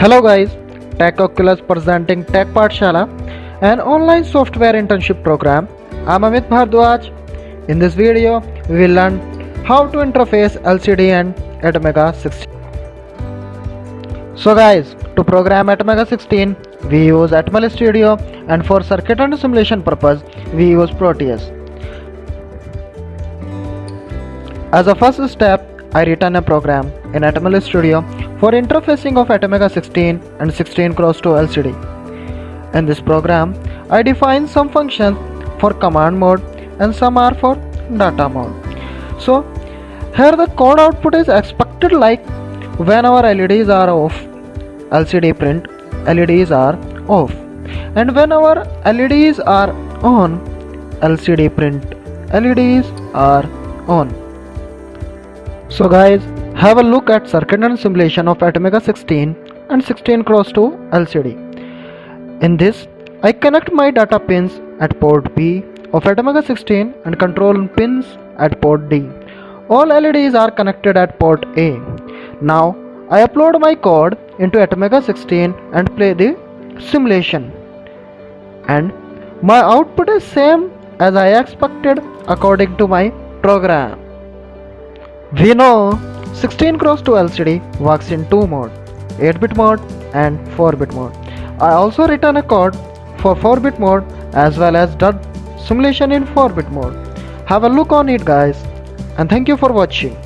Hello guys, TechOculus presenting Tech-Paathshala, an online software internship program. I'm Amit Bhardwaj. In this video, we will learn how to interface LCD and Atmega 16. So guys, to program Atmega 16, we use Atmel Studio, and for circuit and simulation purpose, we use Proteus. As a first step, I written a program in Atmel Studio for interfacing of Atmega 16 and 16 cross to LCD. In this program, I define some functions for command mode and some are for data mode. So here the code output is expected like when our LEDs are off, LCD print LEDs are off, and when our LEDs are on, LCD print LEDs are on. So guys, have a look at circuit and simulation of Atmega 16 and 16 cross to LCD. In this, I connect my data pins at port B of Atmega 16 and control pins at port D. All LEDs are connected at port A. Now, I upload my code into Atmega 16 and play the simulation. And my output is same as I expected according to my program. We know 16 cross to LCD works in two modes, 8-bit mode and 4-bit mode. I also written a code for 4-bit mode as well as done simulation in 4-bit mode. Have a look on it guys, and thank you for watching.